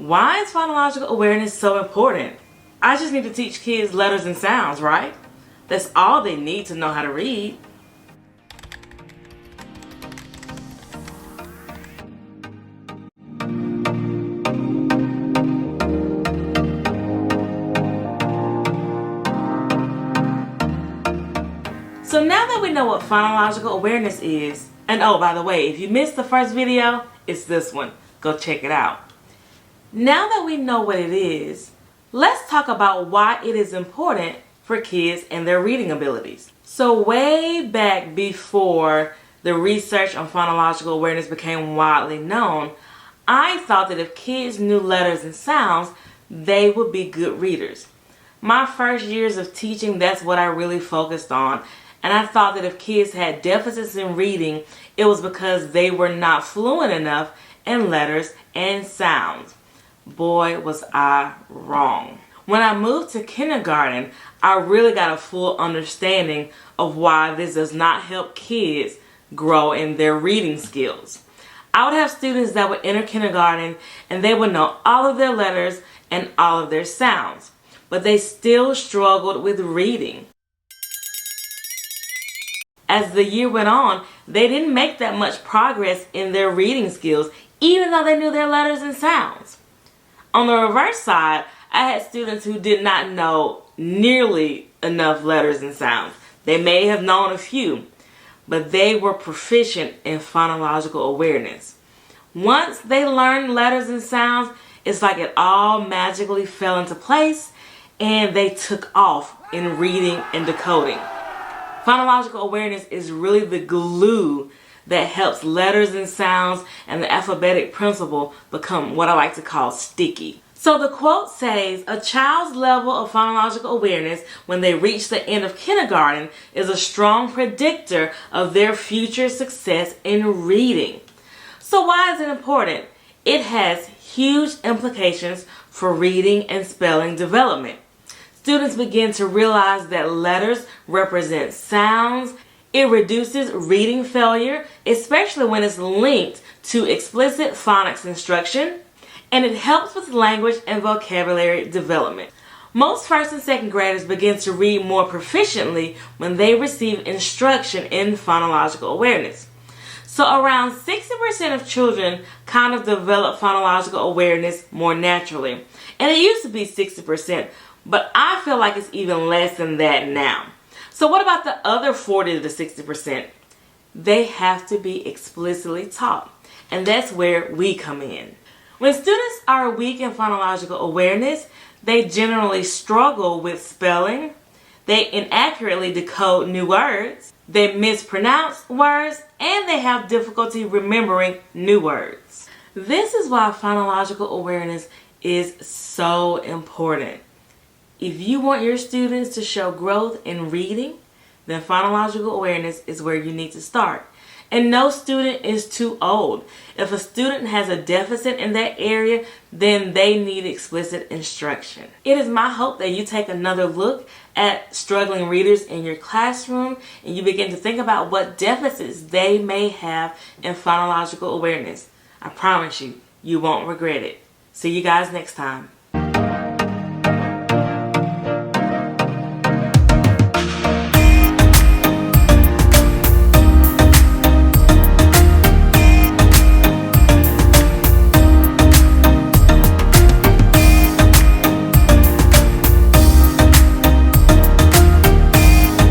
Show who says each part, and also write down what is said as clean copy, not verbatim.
Speaker 1: Why is phonological awareness so important? I just need to teach kids letters and sounds, right? That's all they need to know how to read. So now that we know what phonological awareness is, and oh, by the way, if you missed the first video, it's this one. Go check it out. Now that we know what it is, let's talk about why it is important for kids and their reading abilities. So way back before the research on phonological awareness became widely known, I thought that if kids knew letters and sounds, they would be good readers. My first years of teaching, that's what I really focused on. And I thought that if kids had deficits in reading, it was because they were not fluent enough in letters and sounds. Boy, was I wrong. When I moved to kindergarten, I really got a full understanding of why this does not help kids grow in their reading skills. I would have students that would enter kindergarten and they would know all of their letters and all of their sounds, but they still struggled with reading. As the year went on, they didn't make that much progress in their reading skills, even though they knew their letters and sounds. On the reverse side, I had students who did not know nearly enough letters and sounds. They may have known a few, but they were proficient in phonological awareness. Once they learned letters and sounds, it's like it all magically fell into place and they took off in reading and decoding. Phonological awareness is really the glue that helps letters and sounds and the alphabetic principle become what I like to call sticky. So the quote says, a child's level of phonological awareness when they reach the end of kindergarten is a strong predictor of their future success in reading. So why is it important? It has huge implications for reading and spelling development. Students begin to realize that letters represent sounds. It reduces reading failure, especially when it's linked to explicit phonics instruction, and it helps with language and vocabulary development. Most first and second graders begin to read more proficiently when they receive instruction in phonological awareness. So around 60% of children kind of develop phonological awareness more naturally. And it used to be 60%, but I feel like it's even less than that now. So what about the other 40 to 60%? They have to be explicitly taught, and that's where we come in. When students are weak in phonological awareness, they generally struggle with spelling, they inaccurately decode new words, they mispronounce words, and they have difficulty remembering new words. This is why phonological awareness is so important. If you want your students to show growth in reading, then phonological awareness is where you need to start. And no student is too old. If a student has a deficit in that area, then they need explicit instruction. It is my hope that you take another look at struggling readers in your classroom and you begin to think about what deficits they may have in phonological awareness. I promise you, you won't regret it. See you guys next time.